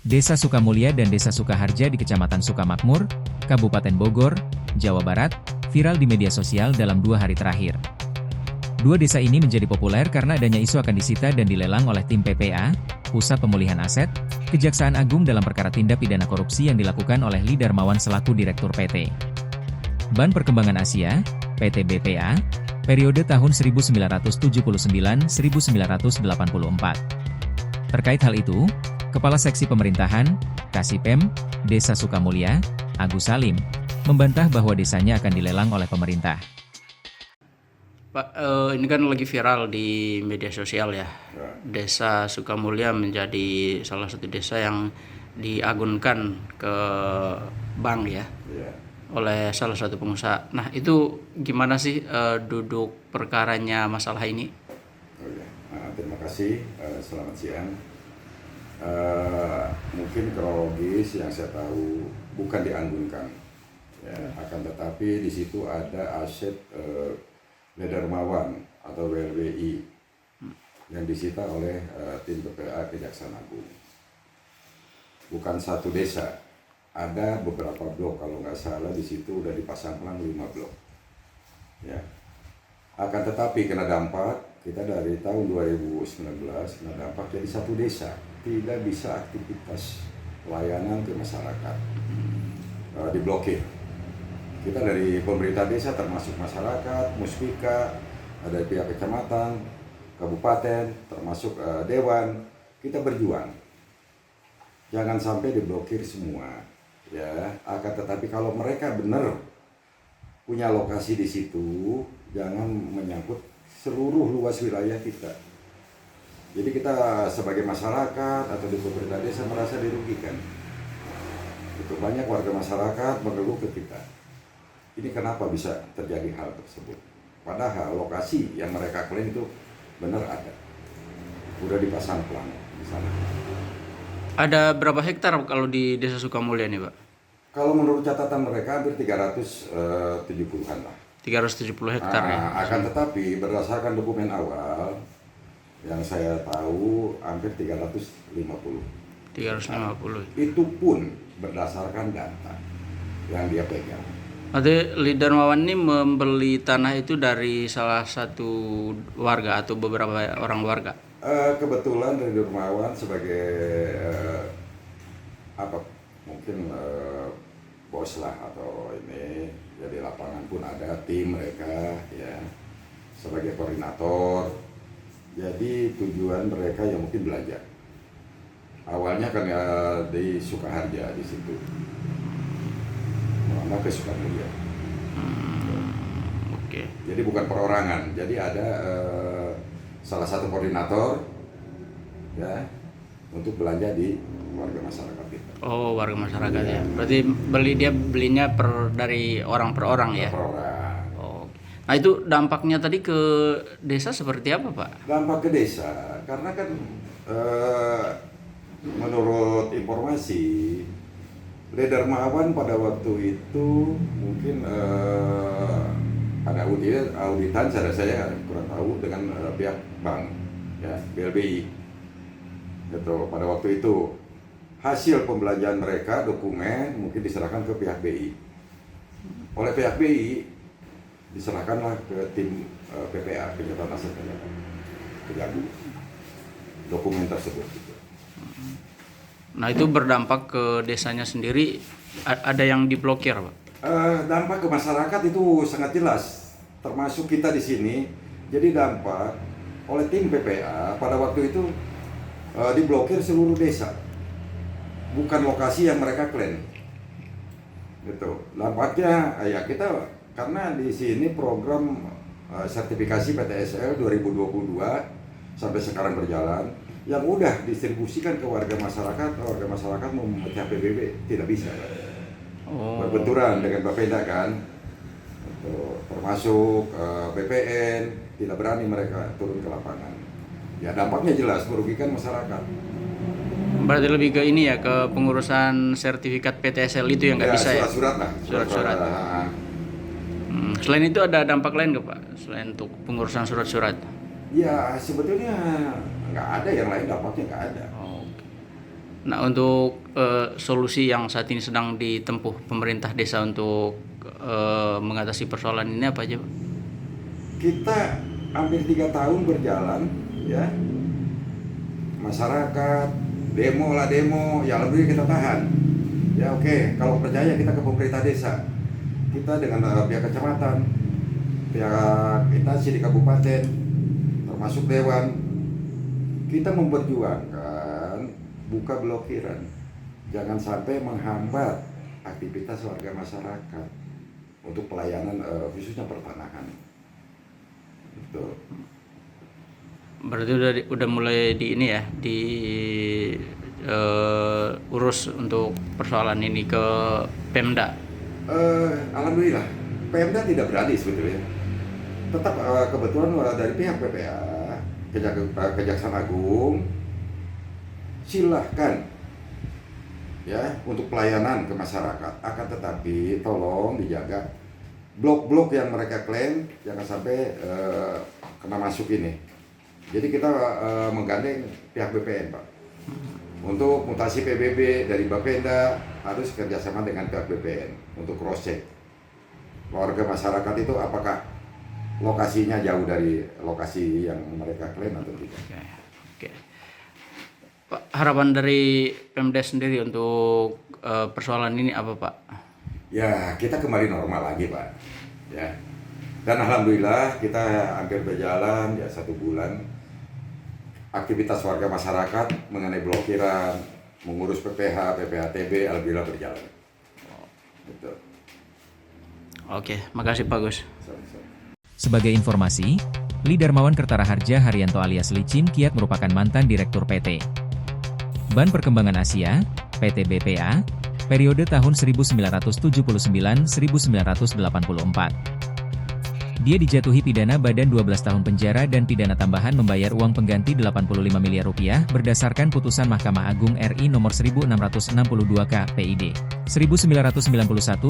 Desa Sukamulya dan Desa Sukaharja di Kecamatan Sukamakmur, Kabupaten Bogor, Jawa Barat, viral di media sosial dalam 2 hari terakhir. Dua desa ini menjadi populer karena adanya isu akan disita dan dilelang oleh tim PPA, Pusat Pemulihan Aset, Kejaksaan Agung dalam perkara tindak pidana korupsi yang dilakukan oleh Lee Darmawan selaku Direktur PT Ban Perkembangan Asia, PT BPA, periode tahun 1979-1984. Terkait hal itu, Kepala Seksi Pemerintahan, Kasipem, Desa Sukamulya, Agus Salim, membantah bahwa desanya akan dilelang oleh pemerintah. Pak, ini kan lagi viral di media sosial ya. Desa Sukamulya menjadi salah satu desa yang diagunkan ke bank ya, oleh salah satu pengusaha. Nah, itu gimana sih duduk perkaranya masalah ini? Terima kasih, selamat siang. Mungkin kronologis yang saya tahu bukan dianggunkan, ya, akan tetapi di situ ada aset Lee Darmawan atau WLBI yang disita oleh tim PPA Kejaksaan Agung. Bukan satu desa, ada beberapa blok, kalau nggak salah di situ udah dipasang pelang 5 blok. Ya. Akan tetapi kena dampak, kita dari tahun 2019 kena dampak jadi satu desa tidak bisa aktivitas pelayanan ke masyarakat, diblokir. Kita dari pemerintah desa termasuk masyarakat, Muspika, ada pihak kecamatan, kabupaten, termasuk dewan, kita berjuang. Jangan sampai diblokir semua, ya. Akan tetapi kalau mereka benar punya lokasi di situ, jangan menyangkut seluruh luas wilayah kita. Jadi kita sebagai masyarakat atau di pemerintah desa merasa dirugikan. Itu banyak warga masyarakat mengeluh ke kita. Ini kenapa bisa terjadi hal tersebut? Padahal lokasi yang mereka klaim itu benar ada. Udah dipasang pelang di sana. Ada berapa hektar kalau di Desa Sukamulya nih, Pak? Kalau menurut catatan mereka hampir 370-an lah. 370 hektar ya. Akan tetapi berdasarkan dokumen awal yang saya tahu hampir 350. 350. Itu pun berdasarkan data yang dia pegang. Nanti Lee Darmawan ini membeli tanah itu dari salah satu warga atau beberapa orang warga? Kebetulan Lee Darmawan sebagai mungkin bos lah atau ini, jadi lapangan pun ada tim mereka ya sebagai koordinator. Jadi tujuan mereka yang mungkin belajar. Awalnya kan ya di Sukaharja di situ, merambah ke Sukamulya. Oke. Jadi bukan perorangan. Jadi ada salah satu koordinator ya untuk belanja di warga masyarakat kita. Oh, warga masyarakat ya. Berarti belinya dari orang per orang ya? Per orang. Oh. Nah, itu dampaknya tadi ke desa seperti apa, Pak? Dampak ke desa, karena kan menurut informasi Lee Darmawan pada waktu itu mungkin ada auditan saya kurang tahu dengan pihak bank ya BLBI gitu. Pada waktu itu hasil pembelanjaan mereka, dokumen mungkin diserahkan ke pihak BI. Oleh pihak BI diserahkanlah ke tim PPA, Penyertaan Aset Kejagung, dokumen tersebut. Nah, itu berdampak ke desanya sendiri, ada yang diblokir, Pak? Dampak ke masyarakat itu sangat jelas, termasuk kita di sini. Jadi dampak oleh tim PPA pada waktu itu diblokir seluruh desa, bukan lokasi yang mereka klaim. Gitu. Dampaknya ya kita karena di sini program sertifikasi PTSL 2022 sampai sekarang berjalan, yang udah distribusikan ke warga masyarakat mau memecah PBB tidak bisa. Berbenturan dengan Bapeda kan, termasuk BPN tidak berani mereka turun ke lapangan. Ya dampaknya jelas merugikan masyarakat. Berarti lebih ke ini ya, ke pengurusan sertifikat PTSL itu yang nggak bisa ya? Surat-surat lah. Surat-surat. Selain itu ada dampak lain nggak, Pak? Selain untuk pengurusan surat-surat? Ya sebetulnya nggak ada yang lain, dampaknya nggak ada. Oh, okay. Nah, untuk solusi yang saat ini sedang ditempuh pemerintah desa untuk mengatasi persoalan ini apa aja, Pak? Kita hampir 3 tahun berjalan, ya. Masyarakat demo, ya alhamdulillah kita tahan. Ya oke, kalau percaya kita ke pemerintah desa, kita dengan pihak kecamatan, pihak instansi di kabupaten, termasuk dewan, kita memperjuangkan buka blokiran, jangan sampai menghambat aktivitas warga masyarakat untuk pelayanan khususnya pertanahan. Betul. Berarti udah mulai di ini ya, urus untuk persoalan ini ke Pemda. Alhamdulillah, Pemda tidak berani sebetulnya. Tetap kebetulan dari pihak PPA, Kejaksaan Agung, silahkan ya untuk pelayanan ke masyarakat. Akan tetapi tolong dijaga blok-blok yang mereka klaim jangan sampai kena masuk ini. Jadi kita menggandeng pihak BPN, Pak. Untuk mutasi PBB dari Bapenda harus kerjasama dengan pihak BPN untuk cross check warga masyarakat itu apakah lokasinya jauh dari lokasi yang mereka klaim atau tidak. Oke. Pak, harapan dari Pemda sendiri untuk persoalan ini apa, Pak? Ya, kita kembali normal lagi, Pak. Ya. Dan alhamdulillah kita hampir berjalan ya 1 bulan. Aktivitas warga masyarakat mengenai blokiran, mengurus PPH, PPHTB, alhamdulillah berjalan. Betul. Oke, makasih Pak Gus. Sebagai informasi, Li Darmawan Kertaraharja Haryanto alias Licin Kiat merupakan mantan Direktur PT Ban Perkembangan Asia, PT BPA, periode tahun 1979-1984. Dia dijatuhi pidana badan 12 tahun penjara dan pidana tambahan membayar uang pengganti 85 miliar rupiah berdasarkan putusan Mahkamah Agung RI nomor 1662 KPID 1991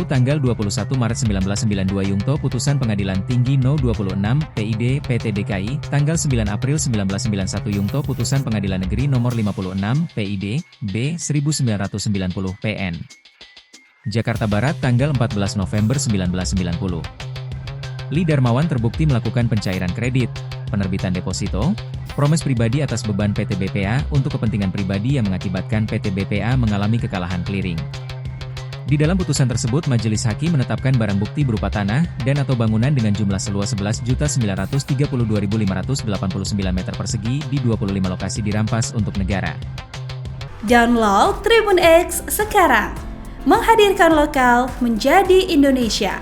tanggal 21 Maret 1992 Yungto Putusan Pengadilan Tinggi No 26 PID PT DKI tanggal 9 April 1991 Yungto Putusan Pengadilan Negeri nomor 56 PID B 1990 PN Jakarta Barat tanggal 14 November 1990. Li Darmawan terbukti melakukan pencairan kredit, penerbitan deposito, promes pribadi atas beban PT BPA untuk kepentingan pribadi yang mengakibatkan PT BPA mengalami kekalahan clearing. Di dalam putusan tersebut Majelis Hakim menetapkan barang bukti berupa tanah dan atau bangunan dengan jumlah seluas 11.932.589 meter persegi di 25 lokasi dirampas untuk negara. Download Tribun X sekarang, menghadirkan lokal menjadi Indonesia.